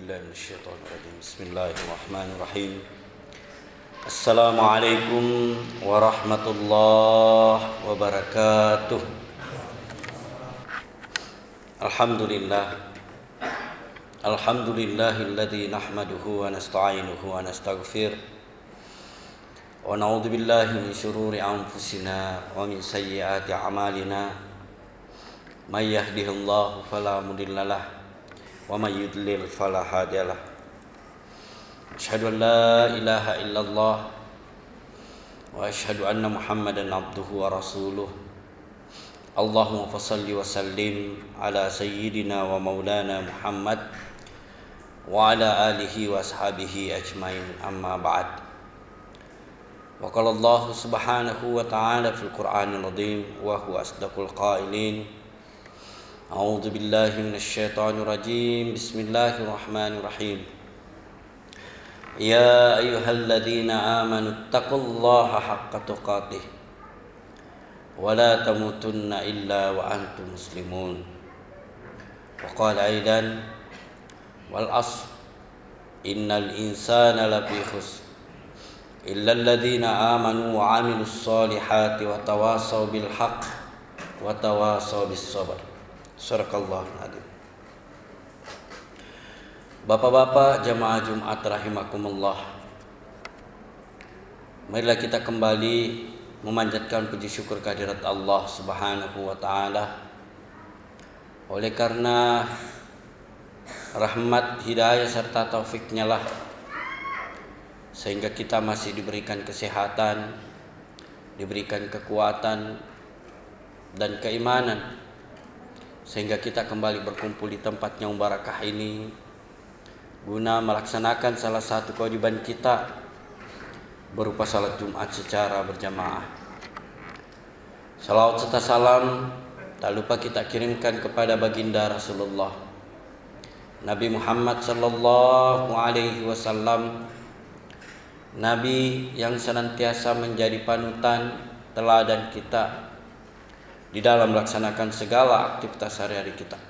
بالله من الشيطان الرجيم بسم الله الرحمن الرحيم السلام عليكم ورحمة الله وبركاته الحمد لله الذي نحمده ونستعينه ونستغفره ونعوذ بالله من شرور أنفسنا ومن سيئات أعمالنا من يهده الله فلا مضل له ومن يضلل فلا هادي له أشهد أن لا إله إلا الله وأشهد أن محمدا عبده ورسوله اللهم صل وسلم على سيدنا ومولانا محمد وعلى آله وأصحابه أجمعين أما بعد وقال الله سبحانه وتعالى في القرآن العظيم وهو أصدق القائلين أعوذ بالله من الشيطان الرجيم بسم الله الرحمن الرحيم يا أيها الذين آمنوا اتقوا الله حق تقاته ولا تموتن إلا وأنتم مسلمون وقال أيضا والعصر إن الإنسان لفي خسر إلا الذين آمنوا وعملوا الصالحات وتواصوا بالحق وتواصوا بالصبر. Sadaqallahul adzim. Bapak-bapak jamaah Jumat rahimakumullah. Marilah kita kembali memanjatkan puji syukur kehadirat Allah Subhanahu wa taala. Oleh karena rahmat, hidayah serta taufiknya lah sehingga kita masih diberikan kesehatan, diberikan kekuatan dan keimanan, sehingga kita kembali berkumpul di tempat yang barakah ini guna melaksanakan salah satu kewajiban kita berupa salat Jumat secara berjamaah. Salawat serta salam tak lupa kita kirimkan kepada baginda Rasulullah Nabi Muhammad sallallahu alaihi wasallam, Nabi yang senantiasa menjadi panutan teladan kita di dalam melaksanakan segala aktivitas sehari-hari kita.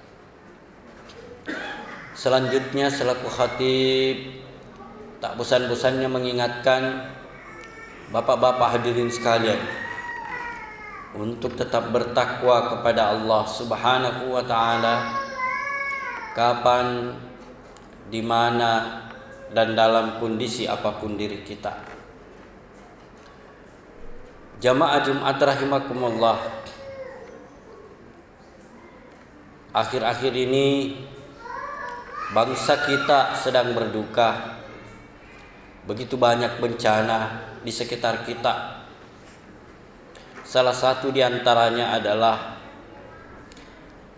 Selanjutnya selaku khatib tak bosan-bosannya mengingatkan bapak-bapak hadirin sekalian untuk tetap bertakwa kepada Allah Subhanahu wa taala kapan, di mana dan dalam kondisi apapun diri kita. Jamaah Jumat rahimakumullah, akhir-akhir ini bangsa kita sedang berduka. Begitu banyak bencana di sekitar kita. Salah satu di antaranya adalah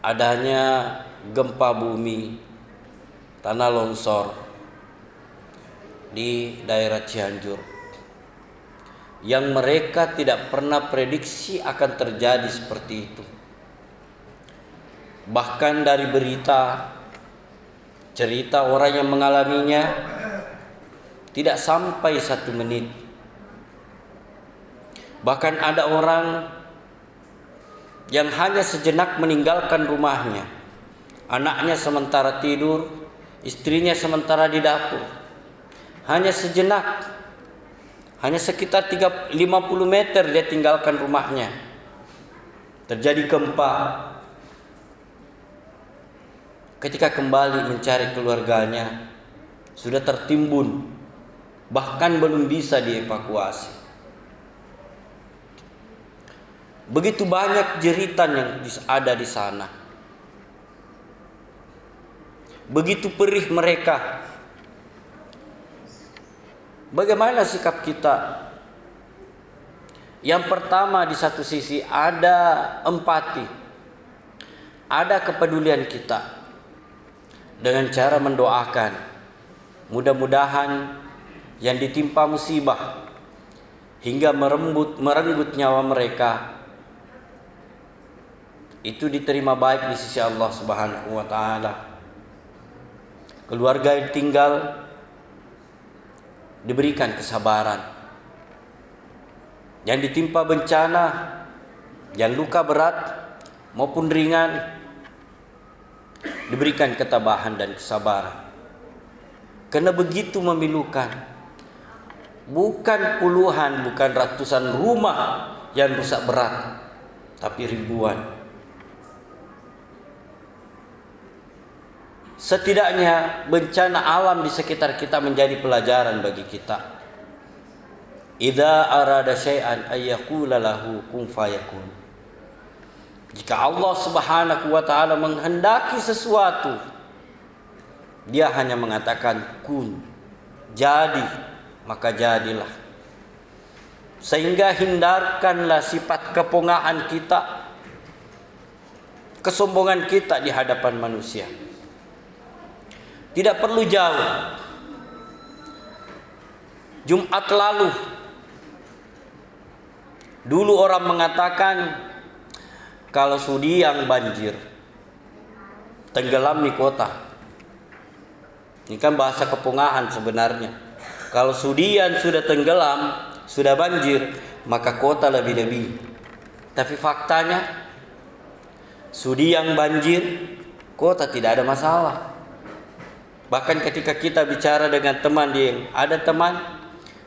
adanya gempa bumi, tanah longsor di daerah Cianjur yang mereka tidak pernah prediksi akan terjadi seperti itu. Bahkan dari berita, cerita orang yang mengalaminya tidak sampai 1 menit. Bahkan ada orang yang hanya sejenak meninggalkan rumahnya. Anaknya sementara tidur, istrinya sementara di dapur. Hanya sejenak, hanya sekitar 50 meter dia tinggalkan rumahnya. Terjadi gempa. Ketika kembali mencari keluarganya, sudah tertimbun, bahkan belum bisa dievakuasi. Begitu banyak jeritan yang ada di sana. Begitu perih mereka. Bagaimana sikap kita? Yang pertama, di satu sisi ada empati, ada kepedulian kita dengan cara mendoakan, mudah-mudahan yang ditimpa musibah hingga merenggut nyawa mereka itu diterima baik di sisi Allah Subhanahu wa taala. Keluarga yang tinggal diberikan kesabaran. Yang ditimpa bencana, yang luka berat maupun ringan, diberikan ketabahan dan kesabaran. Karena begitu memilukan. Bukan puluhan, bukan ratusan rumah yang rusak berat, tapi ribuan. Setidaknya bencana alam di sekitar kita menjadi pelajaran bagi kita. Idza arada syai'an ayyaqula lahu kun fayakun. Jika Allah Subhanahu wa taala menghendaki sesuatu, Dia hanya mengatakan kun, jadi, maka jadilah. Sehingga hindarkanlah sifat kepongaan kita, kesombongan kita di hadapan manusia. Tidak perlu jauh. Jumat lalu, dulu orang mengatakan kalau Sudiang banjir, tenggelam di kota. Ini kan bahasa kepongahan sebenarnya. Kalau Sudian sudah tenggelam, sudah banjir, maka kota lebih-lebih. Tapi faktanya, Sudiang banjir, kota tidak ada masalah. Bahkan ketika kita bicara dengan teman,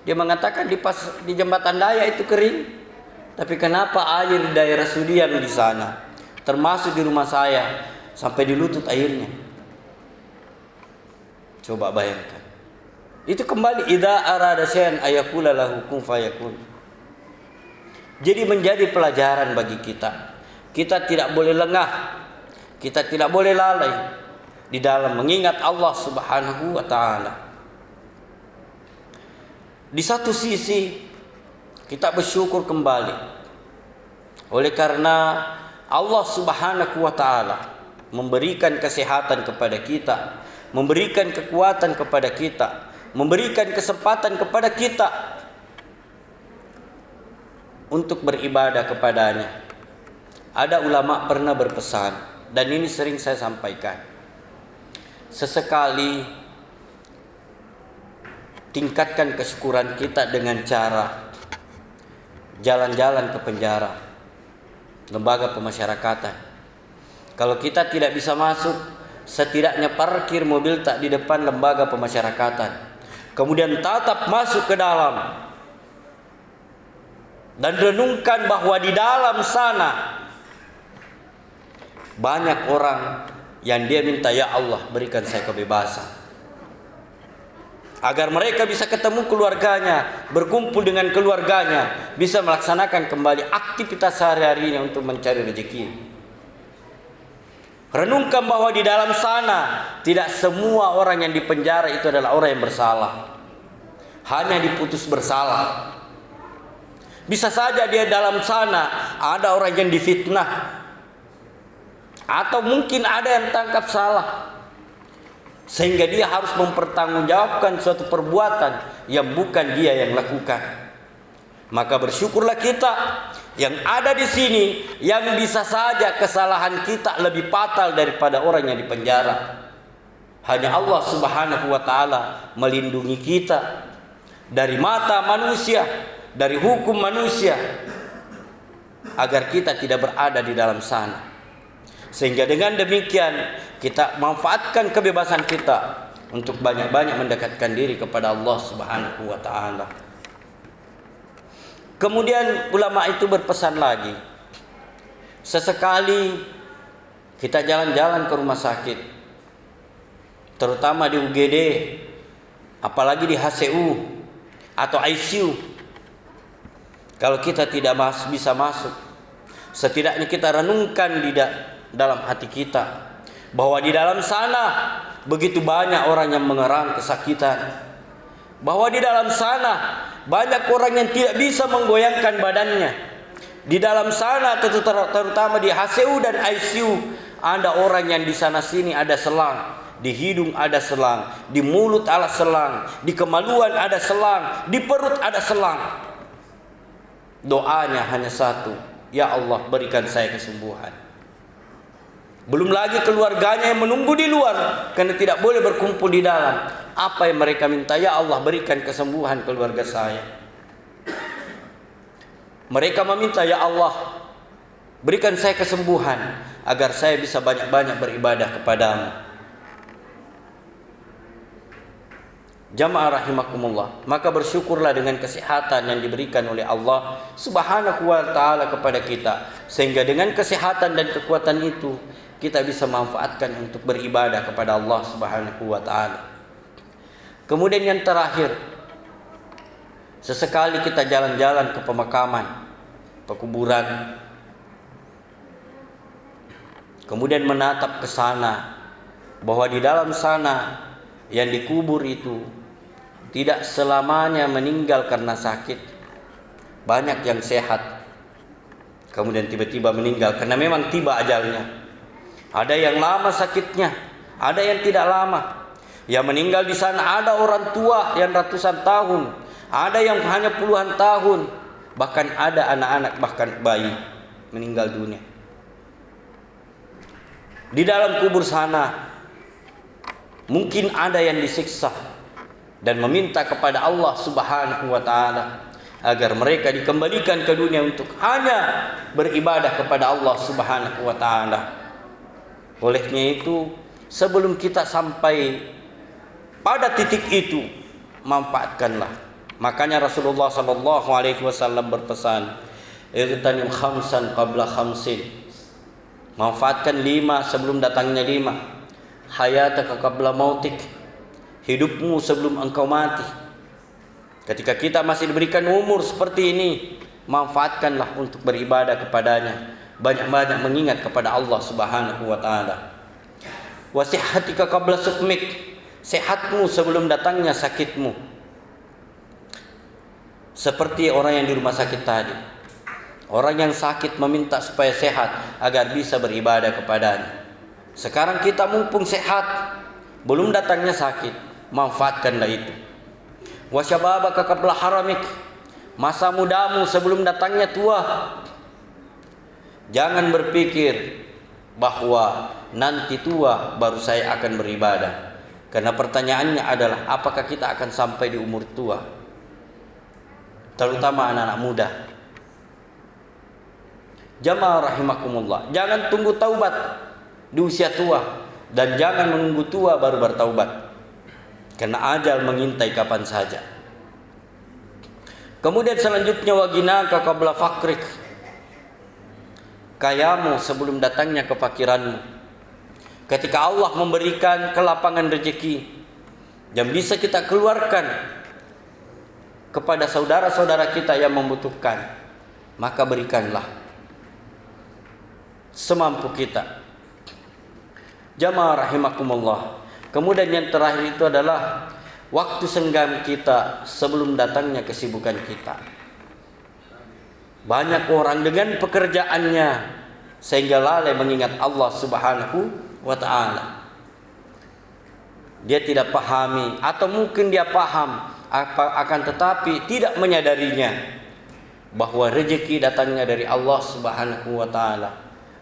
dia mengatakan di Jembatan Daya itu kering. Tapi kenapa air di daerah Sudian di sana, termasuk di rumah saya, sampai di lutut airnya? Coba bayangkan. Itu kembali idza arada syai'an ayaqula lahu kun fayakun. Jadi menjadi pelajaran bagi kita. Kita tidak boleh lengah. Kita tidak boleh lalai di dalam mengingat Allah Subhanahu wa taala. Di satu sisi kita bersyukur kembali. Oleh karena Allah Subhanahu wa taala memberikan kesehatan kepada kita, memberikan kekuatan kepada kita, memberikan kesempatan kepada kita untuk beribadah kepadanya. Ada ulama pernah berpesan, dan ini sering saya sampaikan. Sesekali tingkatkan kesyukuran kita dengan cara jalan-jalan ke penjara, lembaga pemasyarakatan. Kalau kita tidak bisa masuk, setidaknya parkir mobil tak di depan lembaga pemasyarakatan. Kemudian tatap masuk ke dalam dan renungkan bahwa di dalam sana banyak orang yang dia minta, ya Allah berikan saya kebebasan, agar mereka bisa ketemu keluarganya, berkumpul dengan keluarganya, bisa melaksanakan kembali aktivitas sehari-harinya untuk mencari rezeki. Renungkan bahwa di dalam sana tidak semua orang yang dipenjara itu adalah orang yang bersalah, hanya diputus bersalah. Bisa saja dia dalam sana ada orang yang difitnah, atau mungkin ada yang tangkap salah, sehingga dia harus mempertanggungjawabkan suatu perbuatan yang bukan dia yang lakukan. Maka bersyukurlah kita yang ada di sini, yang bisa saja kesalahan kita lebih fatal daripada orang yang dipenjara. Hanya Allah Subhanahu wa taala melindungi kita dari mata manusia, dari hukum manusia, agar kita tidak berada di dalam sana. Sehingga dengan demikian kita manfaatkan kebebasan kita untuk banyak-banyak mendekatkan diri kepada Allah Subhanahu wa taala. Kemudian ulama itu berpesan lagi, sesekali kita jalan-jalan ke rumah sakit, terutama di UGD, apalagi di HCU atau ICU. Kalau kita tidak bisa masuk, setidaknya kita renungkan di dalam hati kita bahwa di dalam sana begitu banyak orang yang mengerang kesakitan, bahwa di dalam sana banyak orang yang tidak bisa menggoyangkan badannya. Di dalam sana terutama di HCU dan ICU, ada orang yang di sana sini ada selang, di hidung ada selang, di mulut ada selang, di kemaluan ada selang, di perut ada selang. Doanya hanya satu, ya Allah berikan saya kesembuhan. Belum lagi keluarganya yang menunggu di luar karena tidak boleh berkumpul di dalam. Apa yang mereka minta? Ya Allah berikan kesembuhan keluarga saya. Mereka meminta, ya Allah berikan saya kesembuhan agar saya bisa banyak-banyak beribadah kepadamu. Jamaah rahimakumullah, maka bersyukurlah dengan kesehatan yang diberikan oleh Allah Subhanahu wa taala kepada kita, sehingga dengan kesehatan dan kekuatan itu kita bisa manfaatkan untuk beribadah kepada Allah Subhanahu wa taala. Kemudian yang terakhir, sesekali kita jalan-jalan ke pemakaman, pekuburan, kemudian menatap ke sana, bahwa di dalam sana yang dikubur itu tidak selamanya meninggal karena sakit. Banyak yang sehat kemudian tiba-tiba meninggal karena memang tiba ajalnya. Ada yang lama sakitnya, ada yang tidak lama. Yang meninggal di sana ada orang tua yang ratusan tahun, ada yang hanya puluhan tahun, bahkan ada anak-anak, bahkan bayi meninggal dunia. Di dalam kubur sana mungkin ada yang disiksa dan meminta kepada Allah Subhanahu wa taala agar mereka dikembalikan ke dunia untuk hanya beribadah kepada Allah Subhanahu wa taala. Olehnya itu, sebelum kita sampai pada titik itu, manfaatkanlah. Makanya Rasulullah sallallahu alaihi wasallam berpesan, "Igtanim khamsan qabla khamsin." Manfaatkan 5 sebelum datangnya 5. Hayataka qabla mautik. Hidupmu sebelum engkau mati. Ketika kita masih diberikan umur seperti ini, manfaatkanlah untuk beribadah kepadanya. Banyak-banyak mengingat kepada Allah Subhanahu wa taala. Wa sihhatika qabla sukmik. Sehatmu sebelum datangnya sakitmu. Seperti orang yang di rumah sakit tadi. Orang yang sakit meminta supaya sehat agar bisa beribadah kepadanya. Sekarang kita mumpung sehat, belum datangnya sakit, manfaatkanlah itu. Wa syababaka qabla haramik. Masa mudamu sebelum datangnya tua. Jangan berpikir bahwa nanti tua baru saya akan beribadah. Karena pertanyaannya adalah apakah kita akan sampai di umur tua? Terutama anak-anak muda. Jamaah rahimakumullah, jangan tunggu taubat di usia tua dan jangan menunggu tua baru bertaubat. Karena ajal mengintai kapan saja. Kemudian selanjutnya, waginaka qabla fakrik. Kayamu sebelum datangnya kefakiranmu. Ketika Allah memberikan kelapangan rezeki yang bisa kita keluarkan kepada saudara-saudara kita yang membutuhkan, maka berikanlah semampu kita. Jamaah rahimakumullah. Kemudian yang terakhir itu adalah waktu senggang kita sebelum datangnya kesibukan kita. Banyak orang dengan pekerjaannya sehingga lalai mengingat Allah Subhanahu wa taala. Dia tidak pahami, atau mungkin dia paham akan tetapi tidak menyadarinya bahwa rezeki datangnya dari Allah Subhanahu wa taala.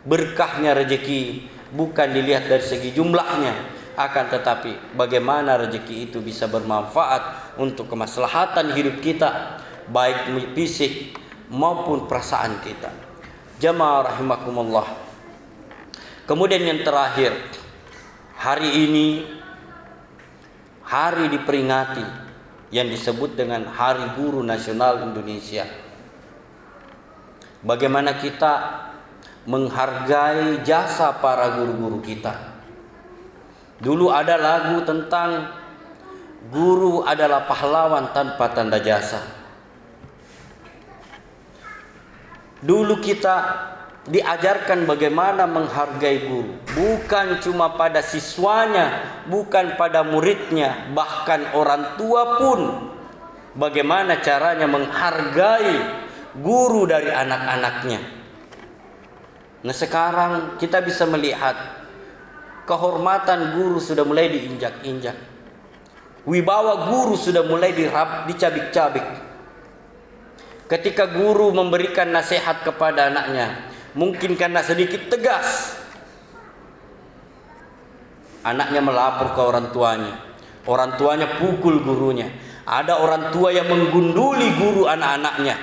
Berkahnya rezeki bukan dilihat dari segi jumlahnya, akan tetapi bagaimana rezeki itu bisa bermanfaat untuk kemaslahatan hidup kita, baik fisik maupun perasaan kita. Jamaah rahimakumullah. Kemudian yang terakhir, hari ini hari diperingati yang disebut dengan Hari Guru Nasional Indonesia. Bagaimana kita menghargai jasa para guru-guru kita. Dulu ada lagu tentang guru adalah pahlawan tanpa tanda jasa. Dulu kita diajarkan bagaimana menghargai guru, bukan cuma pada siswanya, bukan pada muridnya, bahkan orang tua pun bagaimana caranya menghargai guru dari anak-anaknya. Nah, sekarang kita bisa melihat kehormatan guru sudah mulai diinjak-injak. Wibawa guru sudah mulai dicabik-cabik. Ketika guru memberikan nasihat kepada anaknya, mungkin karena sedikit tegas, anaknya melapor ke orang tuanya. Orang tuanya pukul gurunya. Ada orang tua yang menggunduli guru anak-anaknya.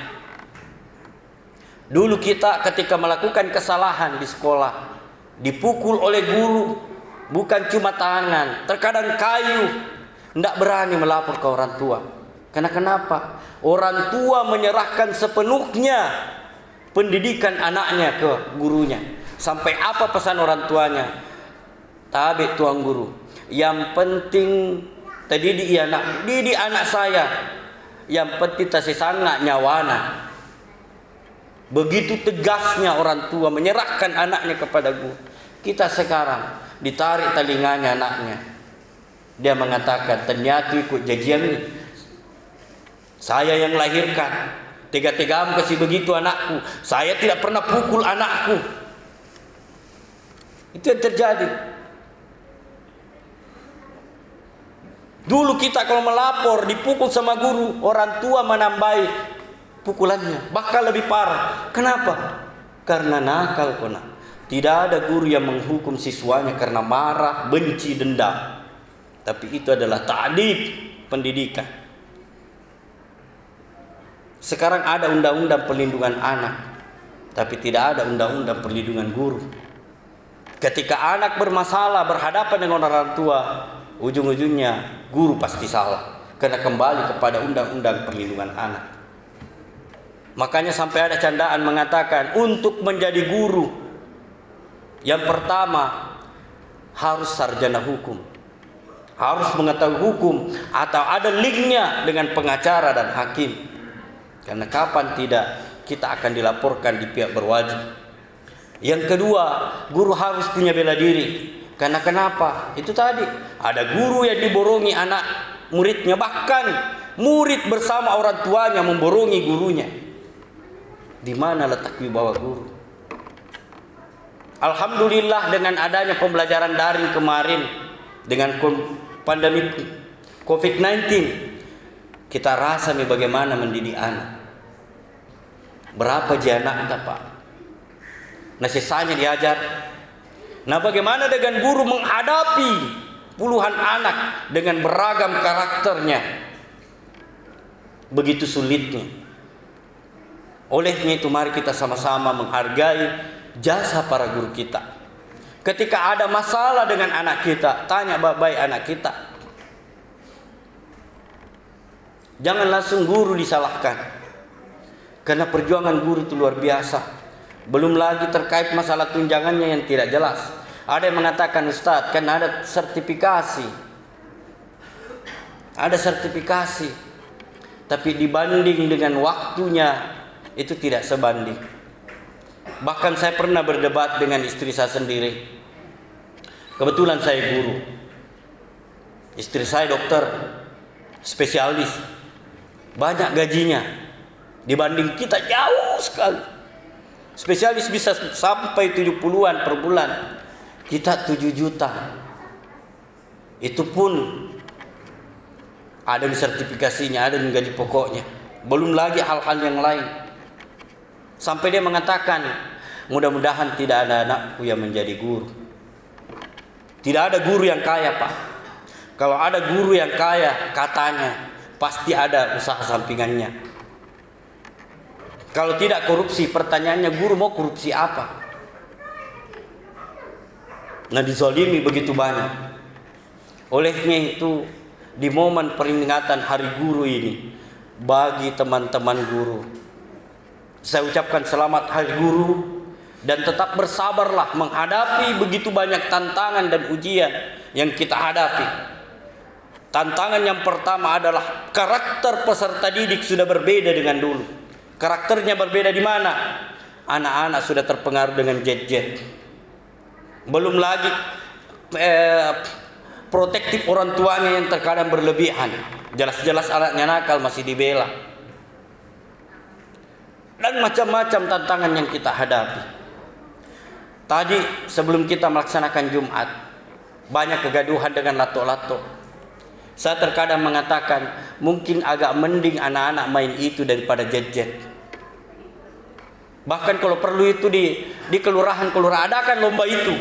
Dulu kita ketika melakukan kesalahan di sekolah, dipukul oleh guru, bukan cuma tangan, terkadang kayu. Tidak berani melapor ke orang tua. Karena kenapa? Orang tua menyerahkan sepenuhnya pendidikan anaknya ke gurunya. Sampai apa pesan orang tuanya? Tabe tuang guru. Yang penting didik anak saya. Yang penting tasisanga nyawana. Begitu tegasnya orang tua menyerahkan anaknya kepada guru. Kita sekarang ditarik telinganya anaknya. Dia mengatakan, ternyata ikut jajian ini. Saya yang lahirkan. Tega-tegam kasih begitu anakku. Saya tidak pernah pukul anakku. Itu yang terjadi. Dulu kita kalau melapor dipukul sama guru, orang tua menambahi pukulannya, bahkan lebih parah. Kenapa? Karena nakal kona. Tidak ada guru yang menghukum siswanya karena marah, benci, dendam. Tapi itu adalah ta'dib, pendidikan. Sekarang ada undang-undang perlindungan anak, tapi tidak ada undang-undang perlindungan guru. Ketika anak bermasalah berhadapan dengan orang tua, ujung-ujungnya guru pasti salah. Karena kembali kepada undang-undang perlindungan anak. Makanya sampai ada candaan mengatakan untuk menjadi guru, yang pertama harus sarjana hukum, harus mengetahui hukum atau ada linknya dengan pengacara dan hakim. Karena kapan tidak kita akan dilaporkan di pihak berwajib. Yang kedua, guru harus punya bela diri. Karena kenapa? Itu tadi ada guru yang diborongi anak muridnya, bahkan murid bersama orang tuanya memborongi gurunya. Di mana letak wibawa guru? Alhamdulillah dengan adanya pembelajaran daring kemarin dengan pandemi COVID-19, kita rasa nih bagaimana mendidik anak. Berapa je anak kita, Pak? Nah sisanya diajar. Nah bagaimana dengan guru menghadapi puluhan anak dengan beragam karakternya? Begitu sulitnya. Olehnya itu mari kita sama-sama menghargai jasa para guru kita. Ketika ada masalah dengan anak kita, tanya baik-baik anak kita. Jangan langsung guru disalahkan. Karena perjuangan guru itu luar biasa. Belum lagi terkait masalah tunjangannya yang tidak jelas. Ada yang mengatakan, Ustadz, kan ada sertifikasi. Ada sertifikasi. Tapi dibanding dengan waktunya, itu tidak sebanding. Bahkan saya pernah berdebat dengan istri saya sendiri. Kebetulan saya guru. Istri saya dokter, spesialis. Banyak gajinya. Dibanding kita jauh sekali. Spesialis bisa sampai 70-an per bulan. Kita 7 juta. Itu pun ada sertifikasinya, ada gaji pokoknya. Belum lagi hal-hal yang lain. Sampai dia mengatakan, mudah-mudahan tidak ada anakku yang menjadi guru. Tidak ada guru yang kaya, Pak. Kalau ada guru yang kaya, katanya pasti ada usaha sampingannya. Kalau tidak korupsi, pertanyaannya guru mau korupsi apa? Nah dizalimi begitu banyak. Olehnya itu di momen peringatan Hari Guru ini, bagi teman-teman guru, saya ucapkan selamat Hari Guru. Dan tetap bersabarlah menghadapi begitu banyak tantangan dan ujian yang kita hadapi. Tantangan yang pertama adalah karakter peserta didik sudah berbeda dengan dulu. Karakternya berbeda di mana? Anak-anak sudah terpengaruh dengan gadget. Belum lagi protektif orang tuanya yang terkadang berlebihan. Jelas-jelas anaknya nakal masih dibela. Dan macam-macam tantangan yang kita hadapi. Tadi sebelum kita melaksanakan Jumat, banyak kegaduhan dengan lato-lato. Saya terkadang mengatakan, mungkin agak mending anak-anak main itu daripada gadget. Bahkan kalau perlu itu di kelurahan-kelurahan adakan lomba itu.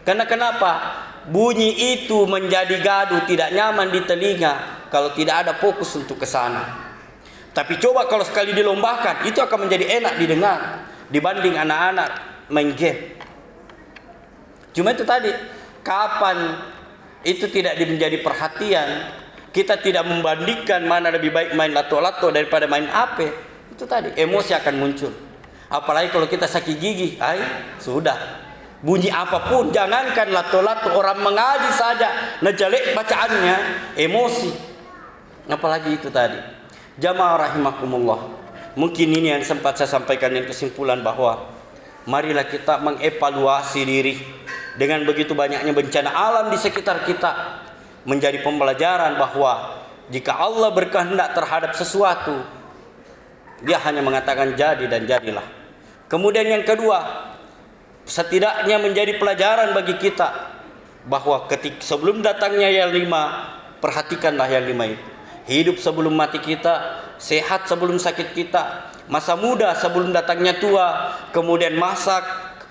Karena kenapa? Bunyi itu menjadi gaduh, tidak nyaman di telinga kalau tidak ada fokus untuk ke sana. Tapi coba kalau sekali dilombakan, itu akan menjadi enak didengar dibanding anak-anak main game. Cuma itu tadi, kapan itu tidak menjadi perhatian, Kita tidak membandingkan mana lebih baik main lato-lato daripada main HP. Itu tadi, emosi akan muncul. Apalagi kalau kita sakit gigi, sudah. Bunyi apapun, jangankan lato-lato, orang mengaji saja najalek bacaannya, emosi. Apalagi itu tadi. Jamaah rahimakumullah. Mungkin ini yang sempat saya sampaikan yang kesimpulan bahwa marilah kita mengevaluasi diri. Dengan begitu banyaknya bencana alam di sekitar kita, menjadi pembelajaran bahwa jika Allah berkehendak terhadap sesuatu, Dia hanya mengatakan jadi dan jadilah. Kemudian yang kedua, setidaknya menjadi pelajaran bagi kita bahwa sebelum datangnya yang 5, perhatikanlah yang 5 itu. Hidup sebelum mati kita, sehat sebelum sakit kita, masa muda sebelum datangnya tua, kemudian masa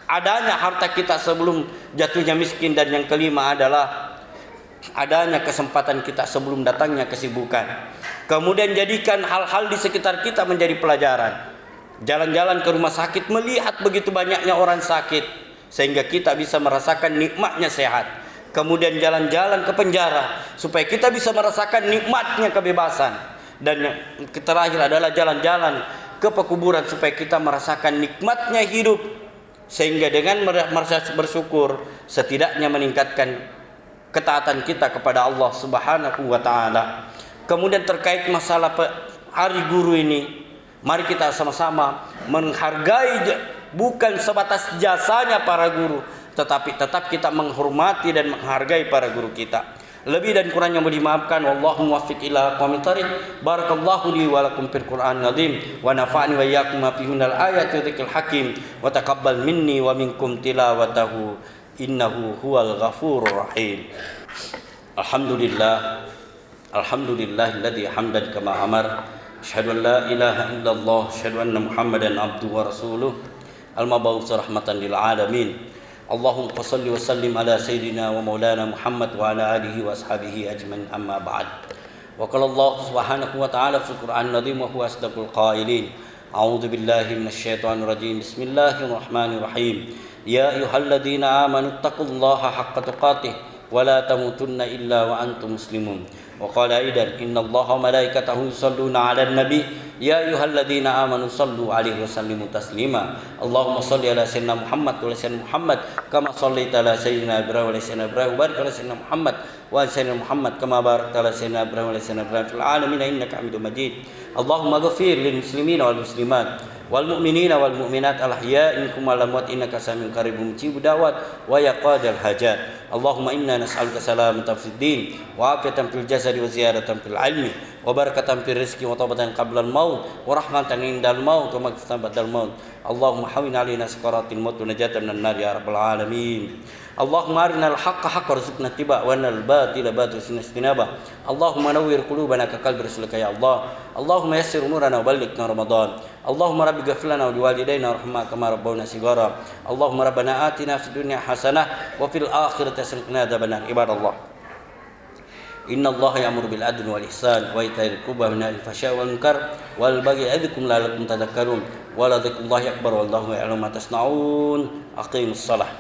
adanya harta kita sebelum jatuhnya miskin, dan yang kelima adalah adanya kesempatan kita sebelum datangnya kesibukan. Kemudian jadikan hal-hal di sekitar kita menjadi pelajaran. Jalan-jalan ke rumah sakit, melihat begitu banyaknya orang sakit, sehingga kita bisa merasakan nikmatnya sehat. Kemudian jalan-jalan ke penjara, supaya kita bisa merasakan nikmatnya kebebasan. Dan yang terakhir adalah jalan-jalan ke pekuburan, supaya kita merasakan nikmatnya hidup. Sehingga dengan merasa bersyukur, setidaknya meningkatkan ketaatan kita kepada Allah Subhanahu wa ta'ala. Kemudian terkait masalah hari guru ini, mari kita sama-sama menghargai, bukan sebatas jasanya para guru, tetapi tetap kita menghormati dan menghargai para guru kita. Lebih dan kurangnya mohon dimaafkan. Wallahu muwaffiq ila aqwamit thariq. Barakallahu li wa lakum fil Qur'anil azim wa nafa'ani wa iyyakum ma fihi minal ayati dzikril hakim wa taqabbal minni wa minkum tilawatahu innahu huwal ghafurur rahim. Alhamdulillah, alhamdulillahilladzi hamdan kama amar. Asyhadu an la ilaha illallah, asyhadu anna Muhammadan abduhu wa rasuluh, al-mab'uts rahmatan lil alamin. Allahumma shalli wa sallim ala sayyidina wa maulana Muhammad wa ala alihi wa ashabihi ajmain, amma ba'd. Wa qala Allah subhanahu wa ta'ala fil Qur'anil azim wa huwa asdaqul qailin. A'udzu billahi minasy syaithanir rajim. Bismillahirrahmanirrahim. Ya ayyuhalladzina amanu taqullaha haqqa tuqatih wa la tamutunna illa wa antum muslimun. Wa qala aidan innallaha wa malaikatahu yusholluna 'alan nabi ya ayyuhalladzina amanu shallu 'alaihi wa sallimu taslima. Allahumma shalli ala sayyidina Muhammad wa ala sayyidina Muhammad kama shallaita ala sayyidina Ibrahim wa ala sayyidina Ibrahim wa barik ala sayyidina Muhammad wa ala sayyidina Muhammad kama barakta ala sayyidina Ibrahim wa ala sayyidina Ibrahim fil alamin innaka Hamidum Majid. Allahumma ighfir lil muslimina wal muslimat wal mu'minina wal mu'minat al ahya'i minkum wal amwat innaka samiun qaribun mujibud da'wat wa yaqadal hajat. Allahumma inna nas'aluka salamatan fid din wa afiyatan fil jasadi wa ziyadatan fil ilmi wa barakatan fil rizqi wa taubatan qabla al maut wa rahmatan indal maut wa maghfiratan ba'dal maut. Allahumma hawwin 'alaina sakaratil maut wa najatan minan nar ya rabbal alamin. Allahumma arinal haqqa haqqan warzuqna ittiba' wa arnal batila batilan warzuqna ijtinaba. Allahumma nawwir qulubana ka qalbi rasulika ya Allah. Allahumma yassir umurana wa ballighna Ramadan. Allahumma rabbi ighfir lana wa liwalidayna warhamna kama rabbawna shighara. Allahumma rabbana atina fid dunya hasanah wa fil akhirati hasanah wa qina adzabannar. Ibadallah, inna Allah ya'muru bil adli wal ihsan wa itaa'il qurba wa yanha 'anil fahsya'i wal munkar wal baghi ya'idzukum la'allakum tadhakkarun. Wa la dzikrullahi akbar wallahu ya'lamu ma tasna'un. Aqimus shalah.